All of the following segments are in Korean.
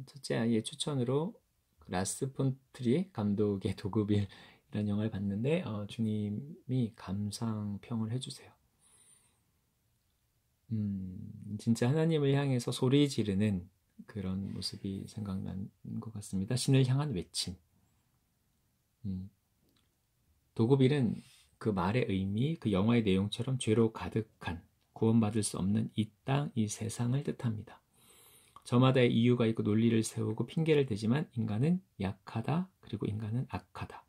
첫째 아이의 추천으로 라스 폰 트리에 감독의 도급일이라는 영화를 봤는데 주님이 감상평을 해주세요. 진짜 하나님을 향해서 소리 지르는 그런 모습이 생각난 것 같습니다. 신을 향한 외침. 도급일은 그 말의 의미, 그 영화의 내용처럼 죄로 가득한 구원받을 수 없는 이 땅, 이 세상을 뜻합니다. 저마다의 이유가 있고 논리를 세우고 핑계를 대지만 인간은 약하다, 그리고 인간은 악하다.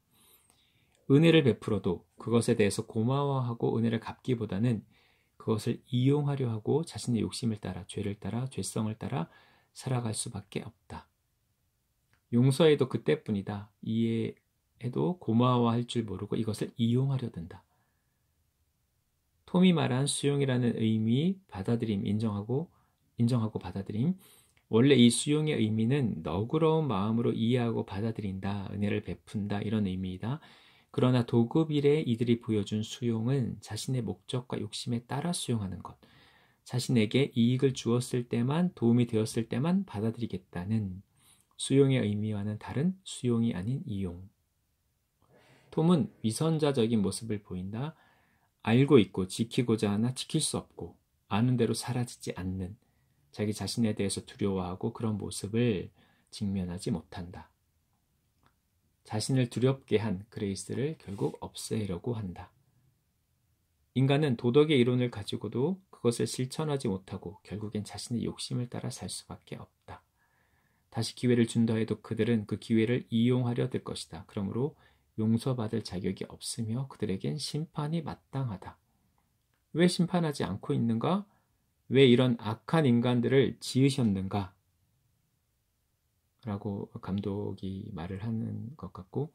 은혜를 베풀어도 그것에 대해서 고마워하고 은혜를 갚기보다는 그것을 이용하려 하고 자신의 욕심을 따라, 죄를 따라, 죄성을 따라 살아갈 수밖에 없다. 용서해도 그때뿐이다. 이해해도 고마워할 줄 모르고 이것을 이용하려 든다. 톰이 말한 수용이라는 의미, 받아들임, 인정하고 받아들임. 원래 이 수용의 의미는 너그러운 마음으로 이해하고 받아들인다, 은혜를 베푼다, 이런 의미이다. 그러나 도급 일에 이들이 보여준 수용은 자신의 목적과 욕심에 따라 수용하는 것, 자신에게 이익을 주었을 때만, 도움이 되었을 때만 받아들이겠다는 수용의 의미와는 다른 수용이 아닌 이용. 톰은 위선자적인 모습을 보인다. 알고 있고 지키고자 하나 지킬 수 없고 아는 대로 사라지지 않는, 자기 자신에 대해서 두려워하고 그런 모습을 직면하지 못한다. 자신을 두렵게 한 그레이스를 결국 없애려고 한다. 인간은 도덕의 이론을 가지고도 그것을 실천하지 못하고 결국엔 자신의 욕심을 따라 살 수밖에 없다. 다시 기회를 준다 해도 그들은 그 기회를 이용하려 들 것이다. 그러므로 용서받을 자격이 없으며 그들에겐 심판이 마땅하다. 왜 심판하지 않고 있는가? 왜 이런 악한 인간들을 지으셨는가? 라고 감독이 말을 하는 것 같고,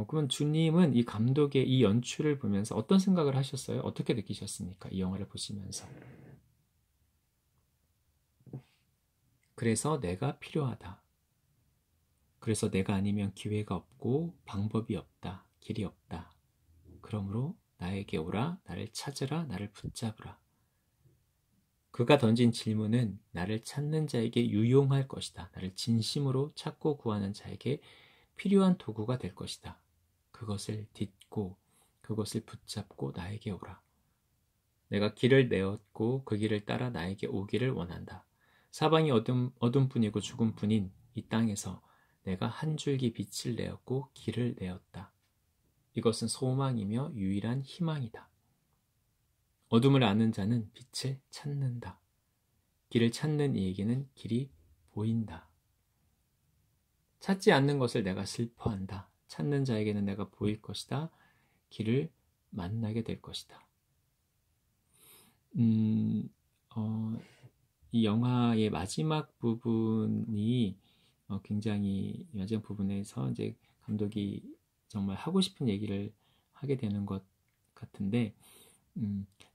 그럼 주님은 이 감독의 이 연출을 보면서 어떤 생각을 하셨어요? 어떻게 느끼셨습니까? 이 영화를 보시면서. 그래서 내가 필요하다. 그래서 내가 아니면 기회가 없고 방법이 없다. 길이 없다. 그러므로 나에게 오라. 나를 찾으라. 나를 붙잡으라. 그가 던진 질문은 나를 찾는 자에게 유용할 것이다. 나를 진심으로 찾고 구하는 자에게 필요한 도구가 될 것이다. 그것을 딛고 그것을 붙잡고 나에게 오라. 내가 길을 내었고 그 길을 따라 나에게 오기를 원한다. 사방이 어둠뿐이고 죽음뿐인 이 땅에서 내가 한 줄기 빛을 내었고 길을 내었다. 이것은 소망이며 유일한 희망이다. 어둠을 아는 자는 빛을 찾는다. 길을 찾는 이에게는 길이 보인다. 찾지 않는 것을 내가 슬퍼한다. 찾는 자에게는 내가 보일 것이다. 길을 만나게 될 것이다. 이 영화의 마지막 부분이 굉장히 마지막 부분에서 이제 감독이 정말 하고 싶은 얘기를 하게 되는 것 같은데,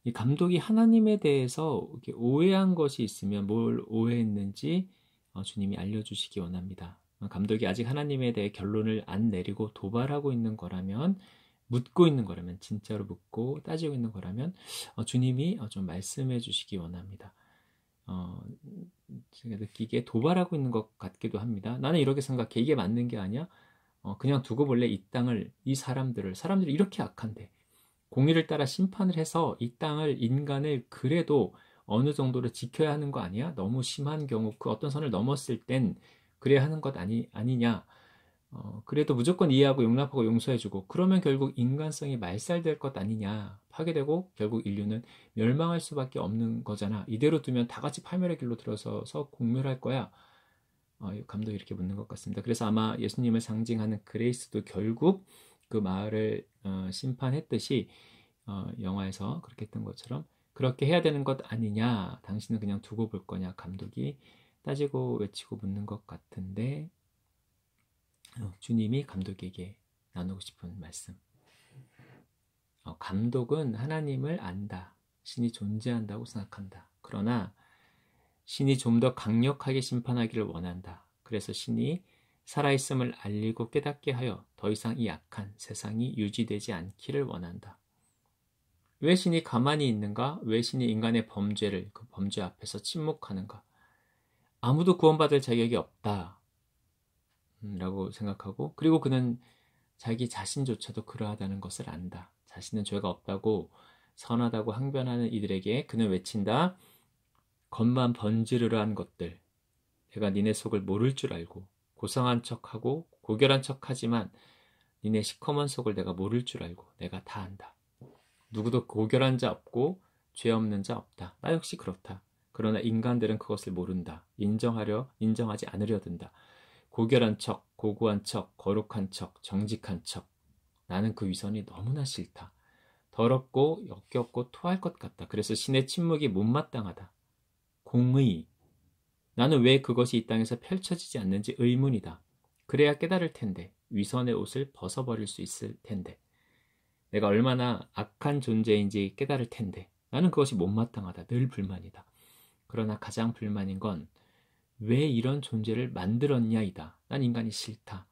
이 감독이 하나님에 대해서 이렇게 오해한 것이 있으면 뭘 오해했는지 주님이 알려주시기 원합니다. 감독이 아직 하나님에 대해 결론을 안 내리고 도발하고 있는 거라면, 묻고 있는 거라면, 진짜로 묻고 따지고 있는 거라면 주님이 좀 말씀해 주시기 원합니다. 제가 느끼기에 도발하고 있는 것 같기도 합니다. 나는 이렇게 생각해. 이게 맞는 게 아니야? 그냥 두고 볼래? 이 땅을, 이 사람들이 이렇게 악한데 공의를 따라 심판을 해서 이 땅을, 인간을 그래도 어느 정도로 지켜야 하는 거 아니야? 너무 심한 경우, 그 어떤 선을 넘었을 땐 그래야 하는 것 아니냐? 그래도 무조건 이해하고 용납하고 용서해주고, 그러면 결국 인간성이 말살될 것 아니냐? 파괴되고 결국 인류는 멸망할 수밖에 없는 거잖아. 이대로 두면 다 같이 파멸의 길로 들어서서 공멸할 거야. 감독이 이렇게 묻는 것 같습니다. 그래서 아마 예수님을 상징하는 그레이스도 결국 그 마을을 심판했듯이 영화에서 그렇게 했던 것처럼 그렇게 해야 되는 것 아니냐? 당신은 그냥 두고 볼 거냐? 감독이 따지고 외치고 묻는 것 같은데, 주님이 감독에게 나누고 싶은 말씀. 감독은 하나님을 안다. 신이 존재한다고 생각한다. 그러나 신이 좀 더 강력하게 심판하기를 원한다. 그래서 신이 살아있음을 알리고 깨닫게 하여 더 이상 이 악한 세상이 유지되지 않기를 원한다. 왜 신이 가만히 있는가? 왜 신이 인간의 범죄를, 그 범죄 앞에서 침묵하는가? 아무도 구원받을 자격이 없다 라고 생각하고, 그리고 그는 자기 자신조차도 그러하다는 것을 안다. 자신은 죄가 없다고 선하다고 항변하는 이들에게 그는 외친다. 겉만 번지르르한 것들, 내가 니네 속을 모를 줄 알고 고상한 척하고 고결한 척하지만 니네 시커먼 속을 내가 모를 줄 알고 내가 다 안다. 누구도 고결한 자 없고 죄 없는 자 없다. 나 역시 그렇다. 그러나 인간들은 그것을 모른다. 인정하지 않으려 든다. 고결한 척, 고고한 척, 거룩한 척, 정직한 척. 나는 그 위선이 너무나 싫다. 더럽고 역겹고 토할 것 같다. 그래서 신의 침묵이 못마땅하다. 공의. 나는 왜 그것이 이 땅에서 펼쳐지지 않는지 의문이다. 그래야 깨달을 텐데. 위선의 옷을 벗어버릴 수 있을 텐데. 내가 얼마나 악한 존재인지 깨달을 텐데. 나는 그것이 못마땅하다. 늘 불만이다. 그러나 가장 불만인 건 왜 이런 존재를 만들었냐이다. 난 인간이 싫다.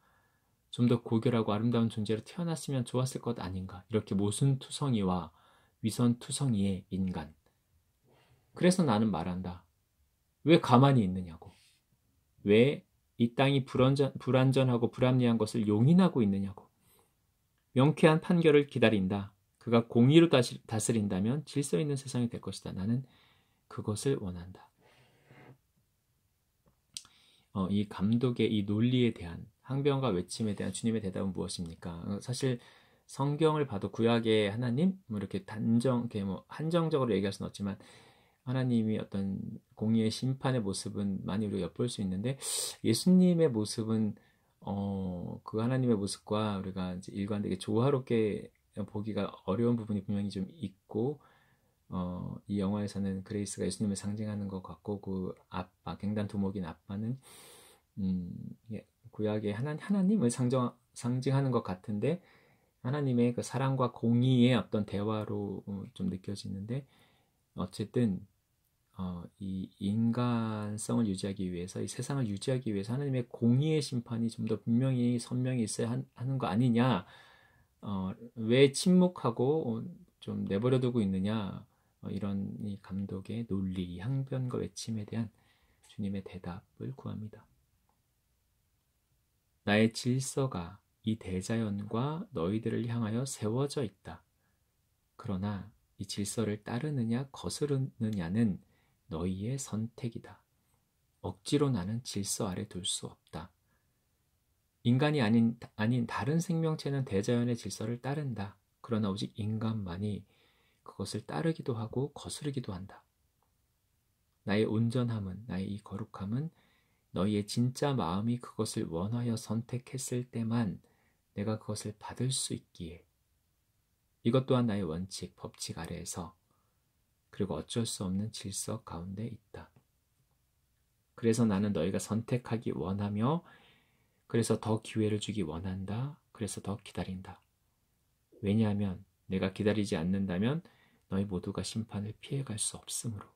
좀 더 고결하고 아름다운 존재로 태어났으면 좋았을 것 아닌가. 이렇게 모순투성이와 위선투성이의 인간. 그래서 나는 말한다. 왜 가만히 있느냐고. 왜 이 땅이 불안전하고 불합리한 것을 용인하고 있느냐고. 명쾌한 판결을 기다린다. 그가 공의로 다스린다면 질서 있는 세상이 될 것이다. 나는 그것을 원한다. 이 감독의 이 논리에 대한 항변과 외침에 대한 주님의 대답은 무엇입니까? 사실 성경을 봐도 구약의 하나님 이렇게 한정적으로 얘기할 수는 없지만 하나님이 어떤 공의의 심판의 모습은 많이 우리가 엿볼 수 있는데 예수님의 모습은 그 하나님의 모습과 우리가 이제 일관되게 조화롭게 보기가 어려운 부분이 분명히 좀 있고 이 영화에서는 그레이스가 예수님을 상징하는 것 같고 그 아빠, 갱단 두목인 아빠는 구약의 하나님을 상징하는 것 같은데 하나님의 그 사랑과 공의의 어떤 대화로 좀 느껴지는데 어쨌든 이 인간성을 유지하기 위해서 이 세상을 유지하기 위해서 하나님의 공의의 심판이 좀 더 분명히 선명히 있어야 하는 거 아니냐 왜 침묵하고 좀 내버려두고 있느냐 이런 이 감독의 논리, 항변과 외침에 대한 주님의 대답을 구합니다. 나의 질서가 이 대자연과 너희들을 향하여 세워져 있다. 그러나 이 질서를 따르느냐 거스르느냐는 너희의 선택이다. 억지로 나는 질서 아래 둘 수 없다. 인간이 아닌 다른 생명체는 대자연의 질서를 따른다. 그러나 오직 인간만이 그것을 따르기도 하고 거스르기도 한다. 나의 온전함은, 나의 이 거룩함은 너희의 진짜 마음이 그것을 원하여 선택했을 때만 내가 그것을 받을 수 있기에 이것 또한 나의 원칙, 법칙 아래에서 그리고 어쩔 수 없는 질서 가운데 있다. 그래서 나는 너희가 선택하기 원하며 그래서 더 기회를 주기 원한다. 그래서 더 기다린다. 왜냐하면 내가 기다리지 않는다면 너희 모두가 심판을 피해갈 수 없으므로.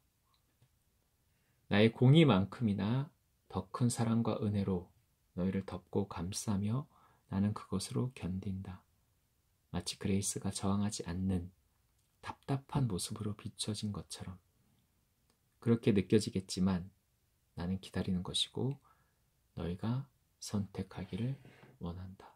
나의 공의만큼이나 더 큰 사랑과 은혜로 너희를 덮고 감싸며 나는 그것으로 견딘다. 마치 그레이스가 저항하지 않는 답답한 모습으로 비춰진 것처럼. 그렇게 느껴지겠지만 나는 기다리는 것이고 너희가 선택하기를 원한다.